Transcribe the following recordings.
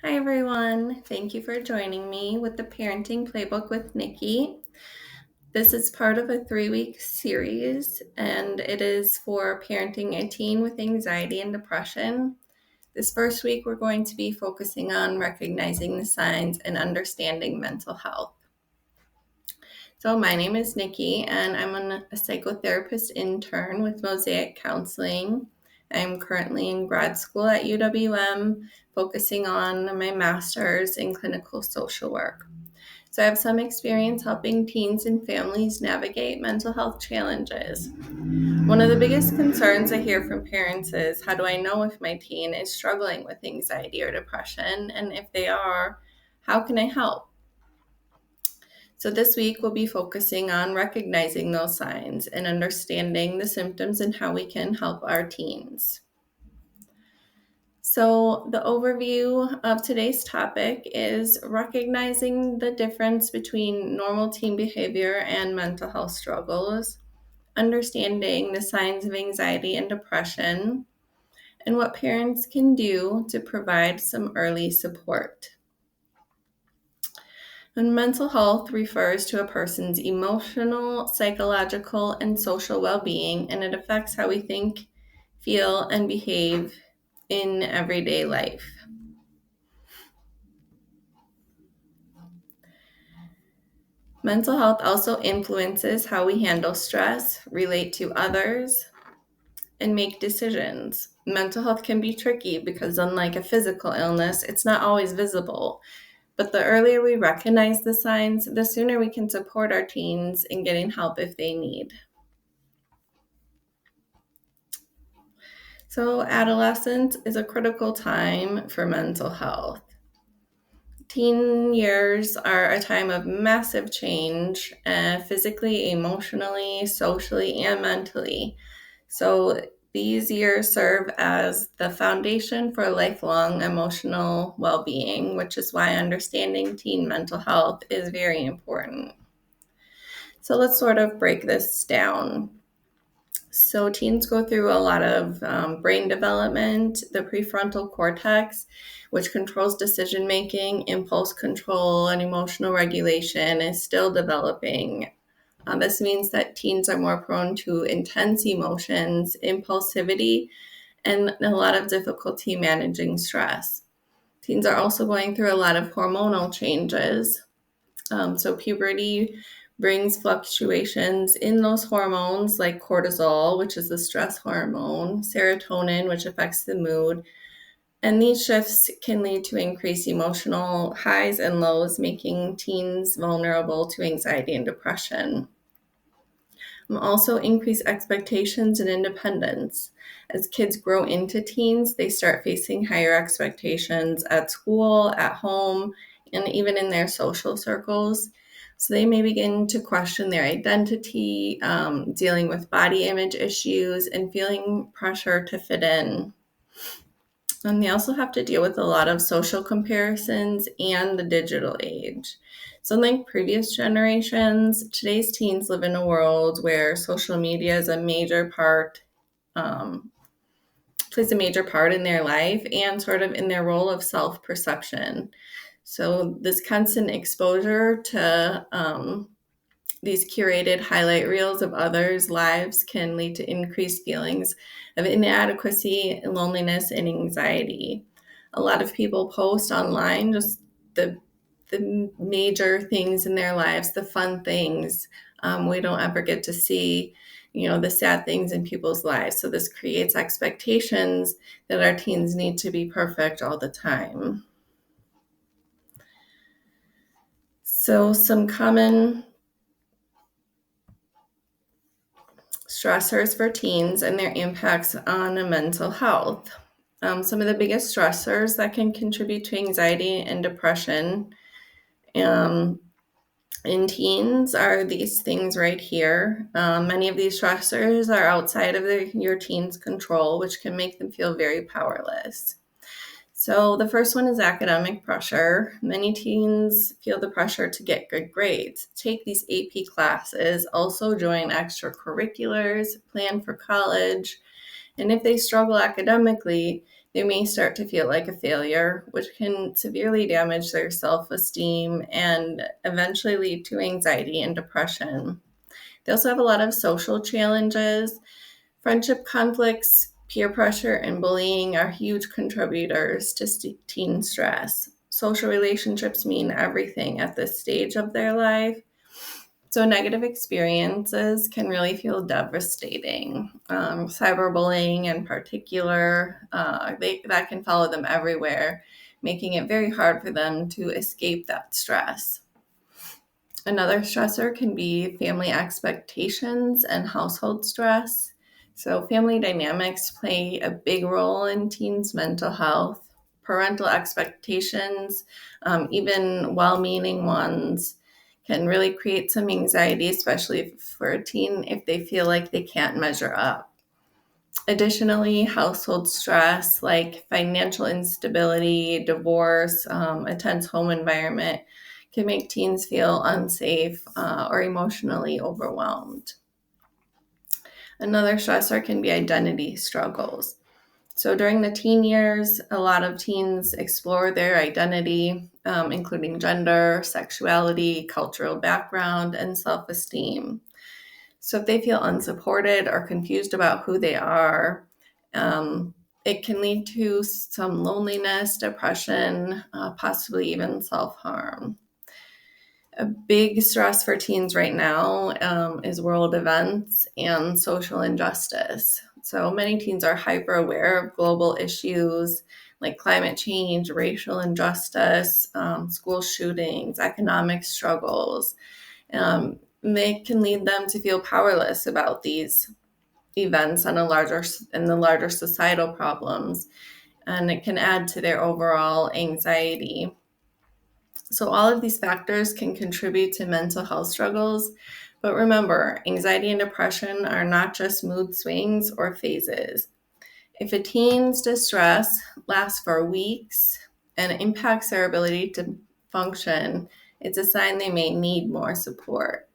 Hi, everyone. Thank you for joining me with the Parenting Playbook with Nikki. This is part of a 3-week series, and it is for parenting a teen with anxiety and depression. This first week, we're going to be focusing on recognizing the signs and understanding mental health. So my name is Nikki, and I'm a psychotherapist intern with Mosaic Counseling. I'm currently in grad school at UWM, focusing on my master's in clinical social work. So I have some experience helping teens and families navigate mental health challenges. One of the biggest concerns I hear from parents is, how do I know if my teen is struggling with anxiety or depression? And if they are, how can I help? So this week we'll be focusing on recognizing those signs and understanding the symptoms and how we can help our teens. So the overview of today's topic is recognizing the difference between normal teen behavior and mental health struggles, understanding the signs of anxiety and depression, and what parents can do to provide some early support. And mental health refers to a person's emotional, psychological, and social well-being, and it affects how we think, feel, and behave in everyday life. Mental health also influences how we handle stress, relate to others, and make decisions. Mental health can be tricky because, unlike a physical illness, it's not always visible. But the earlier we recognize the signs, the sooner we can support our teens in getting help if they need. So adolescence is a critical time for mental health. Teen years are a time of massive change, physically, emotionally, socially, and mentally. So these years serve as the foundation for lifelong emotional well-being, which is why understanding teen mental health is very important. So let's sort of break this down. So teens go through a lot of brain development. The prefrontal cortex, which controls decision-making, impulse control, and emotional regulation, is still developing. This means that teens are more prone to intense emotions, impulsivity, and a lot of difficulty managing stress. Teens are also going through a lot of hormonal changes. So puberty brings fluctuations in those hormones like cortisol, which is the stress hormone, serotonin, which affects the mood. And these shifts can lead to increased emotional highs and lows, making teens vulnerable to anxiety and depression. Also, increased expectations and independence. As kids grow into teens, they start facing higher expectations at school, at home, and even in their social circles. So they may begin to question their identity, dealing with body image issues, and feeling pressure to fit in. And they also have to deal with a lot of social comparisons and the digital age. So, unlike previous generations, today's teens live in a world where social media is plays a major part in their life and sort of in their role of self-perception. So, this constant exposure to these curated highlight reels of others' lives can lead to increased feelings of inadequacy, loneliness, and anxiety. A lot of people post online just the major things in their lives, the fun things. We don't ever get to see, the sad things in people's lives. So this creates expectations that our teens need to be perfect all the time. So some common stressors for teens and their impacts on mental health. Some of the biggest stressors that can contribute to anxiety and depression in teens are these things right here. Many of these stressors are outside of your teen's control, which can make them feel very powerless. So the first one is academic pressure. Many teens feel the pressure to get good grades, take these AP classes, also join extracurriculars, plan for college. And if they struggle academically, They may start to feel like a failure, which can severely damage their self-esteem and eventually lead to anxiety and depression. They also have a lot of social challenges. Friendship conflicts, peer pressure, and bullying are huge contributors to teen stress. Social relationships mean everything at this stage of their life. So negative experiences can really feel devastating. Cyberbullying in particular, that can follow them everywhere, making it very hard for them to escape that stress. Another stressor can be family expectations and household stress. So family dynamics play a big role in teens' mental health. Parental expectations, even well-meaning ones, can really create some anxiety, especially for a teen if they feel like they can't measure up. Additionally, household stress like financial instability, divorce, a tense home environment can make teens feel unsafe or emotionally overwhelmed. Another stressor can be identity struggles. So during the teen years, a lot of teens explore their identity, including gender, sexuality, cultural background, and self-esteem. So if they feel unsupported or confused about who they are, it can lead to some loneliness, depression, possibly even self-harm. A big stress for teens right now is world events and social injustice. So many teens are hyper aware of global issues like climate change, racial injustice, school shootings, economic struggles. They can lead them to feel powerless about these events and the larger societal problems, and it can add to their overall anxiety. So all of these factors can contribute to mental health struggles. But remember, anxiety and depression are not just mood swings or phases. If a teen's distress lasts for weeks and impacts their ability to function, it's a sign they may need more support.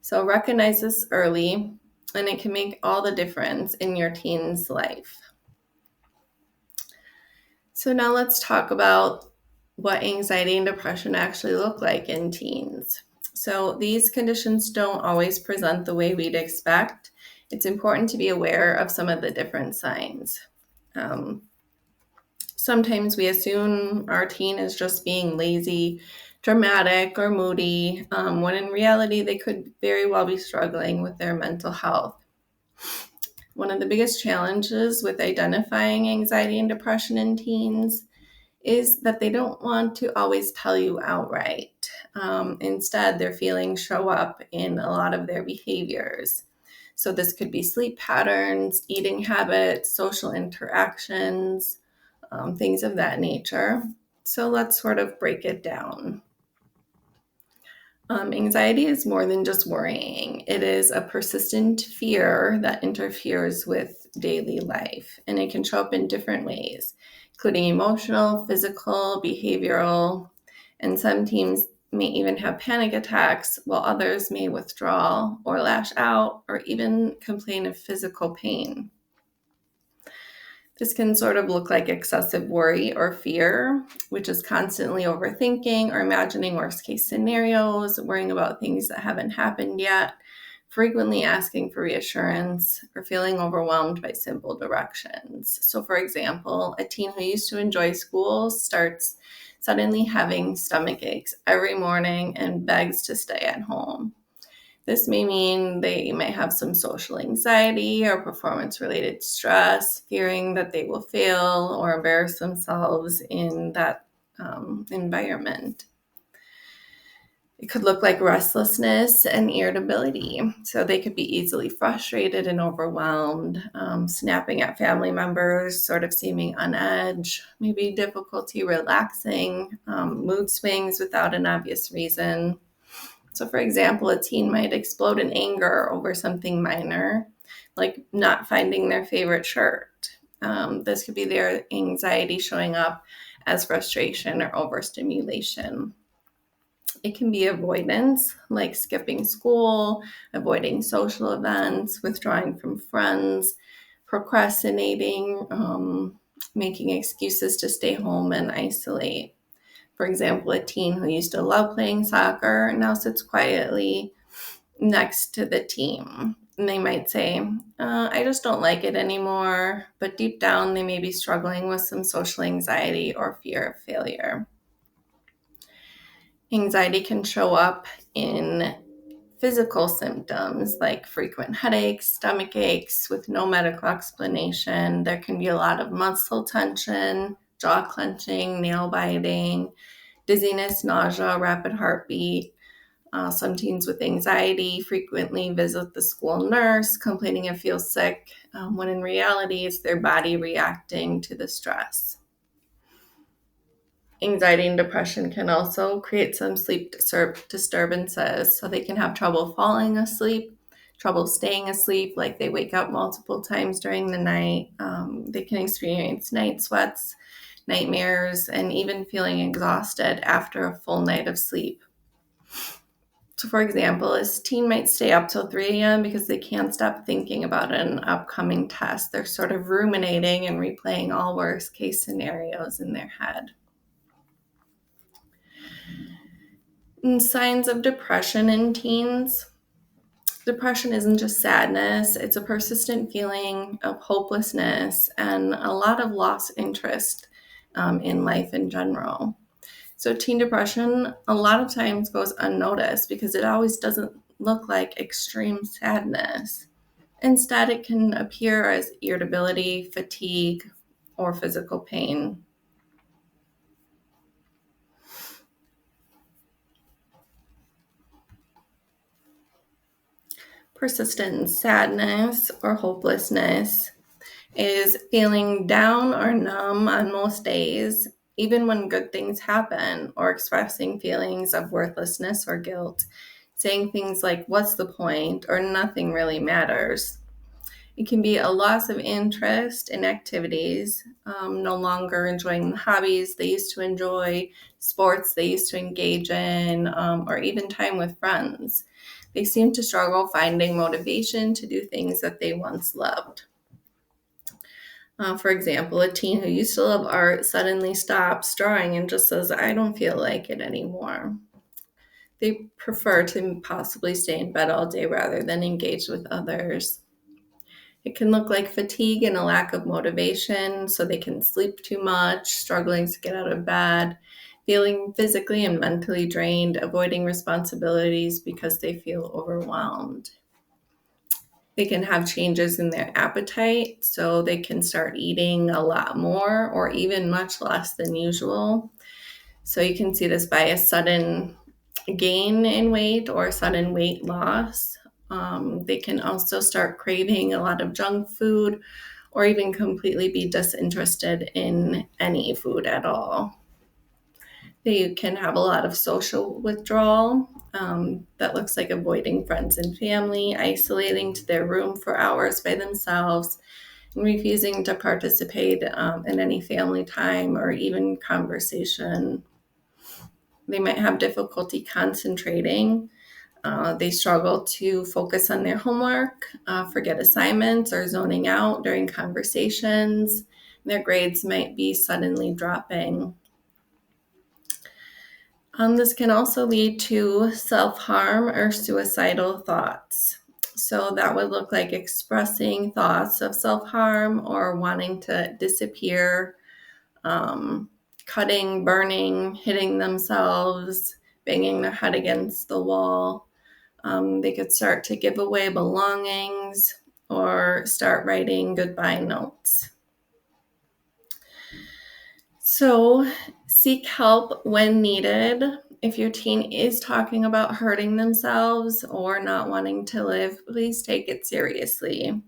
So recognize this early, and it can make all the difference in your teen's life. So now let's talk about what anxiety and depression actually look like in teens. So these conditions don't always present the way we'd expect. It's important to be aware of some of the different signs. Sometimes we assume our teen is just being lazy, dramatic, or moody, when in reality they could very well be struggling with their mental health. One of the biggest challenges with identifying anxiety and depression in teens is that they don't want to always tell you outright. Instead, their feelings show up in a lot of their behaviors. So this could be sleep patterns, eating habits, social interactions, things of that nature. So let's sort of break it down. Anxiety is more than just worrying. It is a persistent fear that interferes with daily life, and it can show up in different ways, including emotional, physical, behavioral, and some teens may even have panic attacks, while others may withdraw or lash out or even complain of physical pain. This can sort of look like excessive worry or fear, which is constantly overthinking or imagining worst case scenarios, worrying about things that haven't happened yet, frequently asking for reassurance, or feeling overwhelmed by simple directions. So, for example, a teen who used to enjoy school starts suddenly having stomach aches every morning and begs to stay at home. This may mean they might have some social anxiety or performance-related stress, fearing that they will fail or embarrass themselves in that environment. It could look like restlessness and irritability. So they could be easily frustrated and overwhelmed, snapping at family members, sort of seeming on edge, maybe difficulty relaxing, mood swings without an obvious reason. So, for example, a teen might explode in anger over something minor, like not finding their favorite shirt. This could be their anxiety showing up as frustration or overstimulation. It can be avoidance, like skipping school, avoiding social events, withdrawing from friends, procrastinating, making excuses to stay home and isolate. For example, a teen who used to love playing soccer now sits quietly next to the team. And they might say, I just don't like it anymore. But deep down, they may be struggling with some social anxiety or fear of failure. Anxiety can show up in physical symptoms like frequent headaches, stomach aches with no medical explanation. There can be a lot of muscle tension, jaw clenching, nail biting, dizziness, nausea, rapid heartbeat. Some teens with anxiety frequently visit the school nurse complaining of feel sick, when in reality it's their body reacting to the stress. Anxiety and depression can also create some sleep disturbances, so they can have trouble falling asleep, trouble staying asleep, like they wake up multiple times during the night. They can experience night sweats, nightmares, and even feeling exhausted after a full night of sleep. So, for example, a teen might stay up till 3 a.m. because they can't stop thinking about an upcoming test. They're sort of ruminating and replaying all worst case scenarios in their head. And signs of depression in teens. Depression isn't just sadness, it's a persistent feeling of hopelessness and a lot of lost interest in life in general. So, teen depression a lot of times goes unnoticed because it always doesn't look like extreme sadness. Instead, it can appear as irritability, fatigue, or physical pain. Persistent sadness or hopelessness is feeling down or numb on most days, even when good things happen, or expressing feelings of worthlessness or guilt, saying things like, "What's the point?" or "Nothing really matters." It can be a loss of interest in activities, no longer enjoying the hobbies they used to enjoy, sports they used to engage in, or even time with friends. They seem to struggle finding motivation to do things that they once loved. For example, a teen who used to love art suddenly stops drawing and just says, "I don't feel like it anymore." They prefer to possibly stay in bed all day rather than engage with others. It can look like fatigue and a lack of motivation, so they can sleep too much, struggling to get out of bed, feeling physically and mentally drained, avoiding responsibilities because they feel overwhelmed. They can have changes in their appetite, so they can start eating a lot more or even much less than usual. So you can see this by a sudden gain in weight or sudden weight loss. They can also start craving a lot of junk food or even completely be disinterested in any food at all. They can have a lot of social withdrawal. That looks like avoiding friends and family, isolating to their room for hours by themselves, and refusing to participate in any family time or even conversation. They might have difficulty concentrating. They struggle to focus on their homework, forget assignments, or zoning out during conversations. Their grades might be suddenly dropping. This can also lead to self-harm or suicidal thoughts. So that would look like expressing thoughts of self-harm or wanting to disappear, cutting, burning, hitting themselves, banging their head against the wall. They could start to give away belongings or start writing goodbye notes. So seek help when needed. If your teen is talking about hurting themselves or not wanting to live, please take it seriously.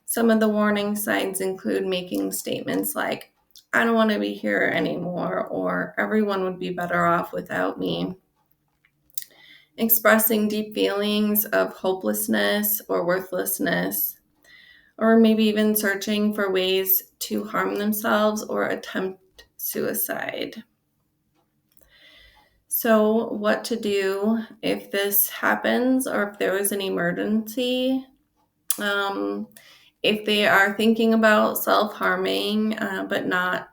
Some of the warning signs include making statements like, "I don't want to be here anymore," or "Everyone would be better off without me." Expressing deep feelings of hopelessness or worthlessness, or maybe even searching for ways to harm themselves or attempt suicide. So, what to do if this happens or if there was an emergency? Um, If they are thinking about self-harming, but not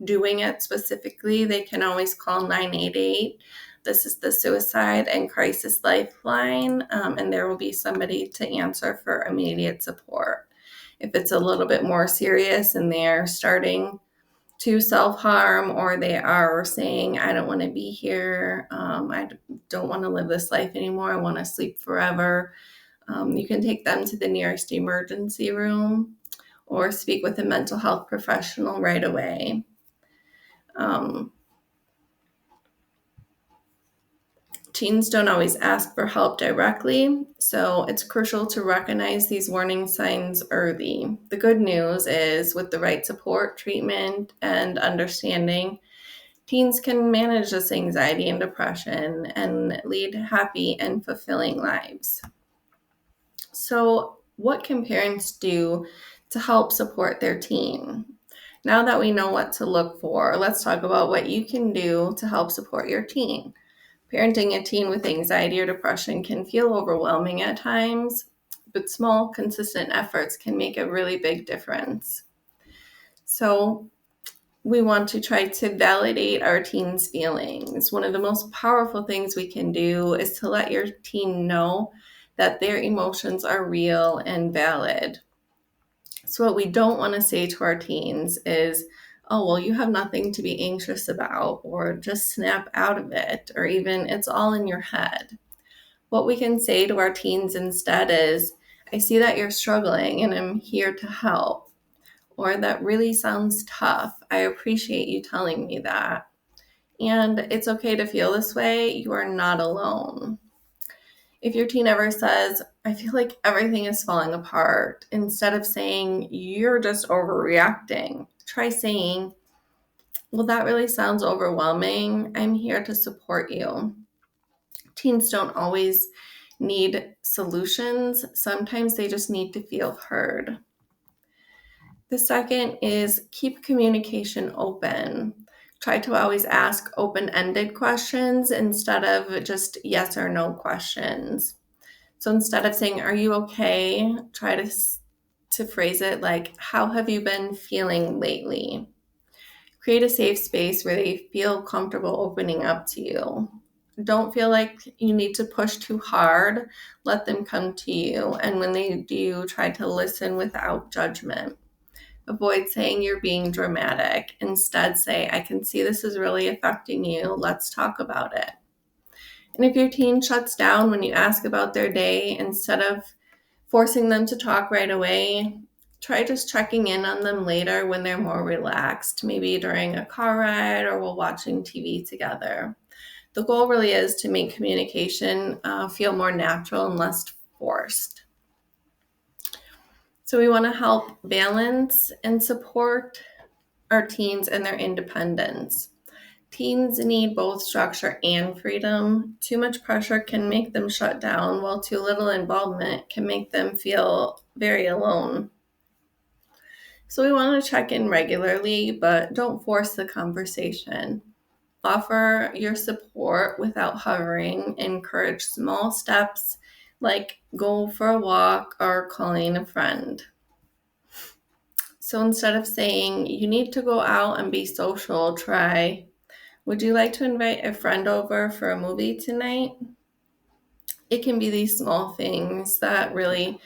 doing it specifically, they can always call 988. This is the Suicide and Crisis Lifeline, and there will be somebody to answer for immediate support. If it's a little bit more serious and they're starting to self-harm, or they are saying, I don't want to be here, I don't want to live this life anymore, I want to sleep forever, you can take them to the nearest emergency room or speak with a mental health professional right away. Teens don't always ask for help directly, so it's crucial to recognize these warning signs early. The good news is, with the right support, treatment, and understanding, teens can manage this anxiety and depression and lead happy and fulfilling lives. So, what can parents do to help support their teen? Now that we know what to look for, let's talk about what you can do to help support your teen. Parenting a teen with anxiety or depression can feel overwhelming at times, but small, consistent efforts can make a really big difference. So, we want to try to validate our teen's feelings. One of the most powerful things we can do is to let your teen know that their emotions are real and valid. So, what we don't want to say to our teens is, oh, well, you have nothing to be anxious about, or just snap out of it, or even it's all in your head. What we can say to our teens instead is, I see that you're struggling and I'm here to help. Or that really sounds tough. I appreciate you telling me that. And it's okay to feel this way. You are not alone. If your teen ever says, I feel like everything is falling apart, instead of saying, you're just overreacting, try saying, well, that really sounds overwhelming. I'm here to support you. Teens don't always need solutions. Sometimes they just need to feel heard. The second is keep communication open. Try to always ask open-ended questions instead of just yes or no questions. So instead of saying, are you okay? Try to phrase it like, how have you been feeling lately? Create a safe space where they feel comfortable opening up to you. Don't feel like you need to push too hard. Let them come to you. And when they do, try to listen without judgment. Avoid saying you're being dramatic. Instead, say, I can see this is really affecting you. Let's talk about it. And if your teen shuts down when you ask about their day, instead of forcing them to talk right away, try just checking in on them later when they're more relaxed, maybe during a car ride or while watching TV together. The goal really is to make communication feel more natural and less forced. So we want to help balance and support our teens and their independence. Teens need both structure and freedom. Too much pressure can make them shut down, while too little involvement can make them feel very alone. So we want to check in regularly, but don't force the conversation. Offer your support without hovering. Encourage small steps like go for a walk or calling a friend. So instead of saying, you need to go out and be social, try, would you like to invite a friend over for a movie tonight? It can be these small things that really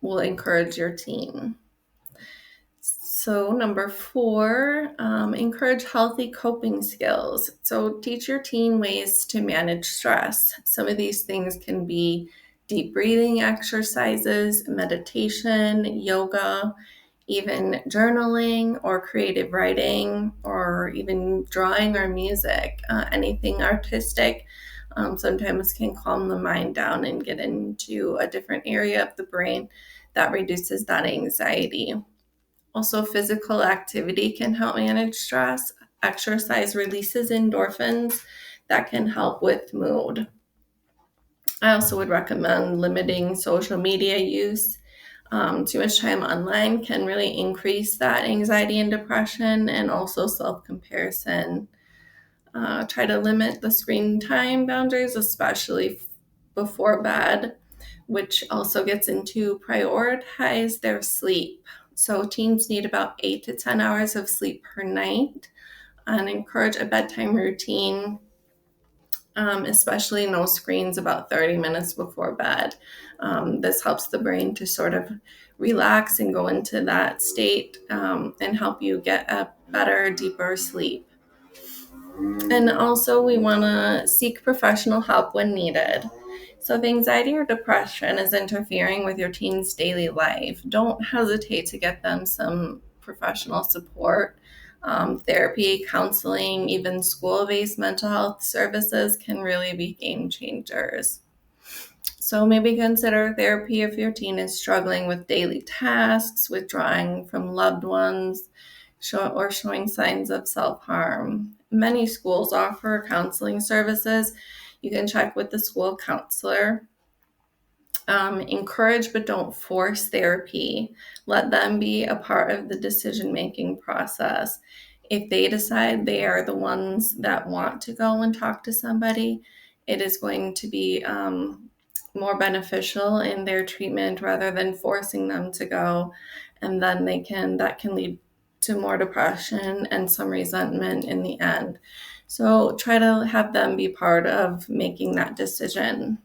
will encourage your teen. So number 4, encourage healthy coping skills. So teach your teen ways to manage stress. Some of these things can be deep breathing exercises, meditation, yoga, even journaling or creative writing, or even drawing or music. Anything artistic sometimes can calm the mind down and get into a different area of the brain that reduces that anxiety. Also, physical activity can help manage stress. Exercise releases endorphins that can help with mood. I also would recommend limiting social media use. Too much time online can really increase that anxiety and depression, and also self-comparison. Try to limit the screen time boundaries, especially before bed. which also gets into prioritize their sleep. So teens need about 8 to 10 hours of sleep per night, and encourage a bedtime routine, especially no screens about 30 minutes before bed. This helps the brain to sort of relax and go into that state, and help you get a better, deeper sleep. And also, we want to seek professional help when needed. So, if anxiety or depression is interfering with your teen's daily life, don't hesitate to get them some professional support. Therapy, counseling, even school based mental health services can really be game changers. So, maybe consider therapy if your teen is struggling with daily tasks, withdrawing from loved ones, or showing signs of self-harm. Many schools offer counseling services. You can check with the school counselor. Encourage but don't force therapy. Let them be a part of the decision-making process. If they decide they are the ones that want to go and talk to somebody, it is going to be more beneficial in their treatment rather than forcing them to go. And then that can lead to more depression and some resentment in the end. So try to have them be part of making that decision.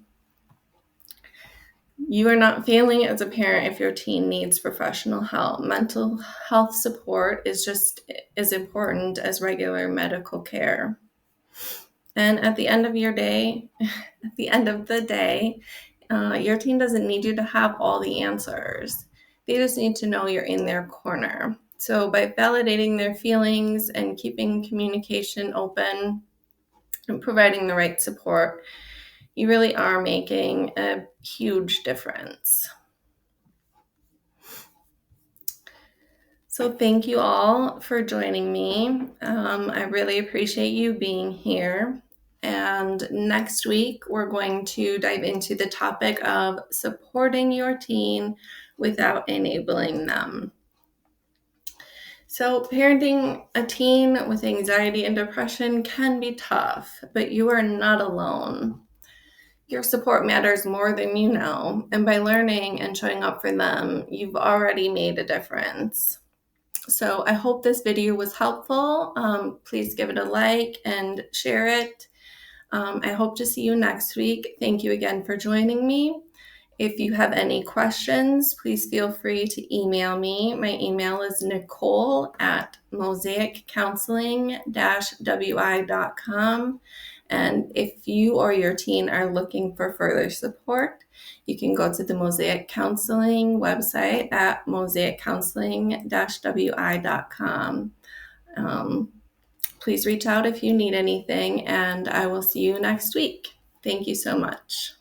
You are not failing as a parent if your teen needs professional help. Mental health support is just as important as regular medical care. And at the end of your day, at the end of the day, your teen doesn't need you to have all the answers. They just need to know you're in their corner. So by validating their feelings and keeping communication open and providing the right support, you really are making a huge difference. So thank you all for joining me. I really appreciate you being here. And next week, we're going to dive into the topic of supporting your teen without enabling them. So parenting a teen with anxiety and depression can be tough, but you are not alone. Your support matters more than you know, and by learning and showing up for them, you've already made a difference. So I hope this video was helpful. Please give it a like and share it. I hope to see you next week. Thank you again for joining me. If you have any questions, please feel free to email me. My email is nicole@mosaiccounseling-wi.com. And if you or your teen are looking for further support, you can go to the Mosaic Counseling website at mosaiccounseling-wi.com. Please reach out if you need anything, and I will see you next week. Thank you so much.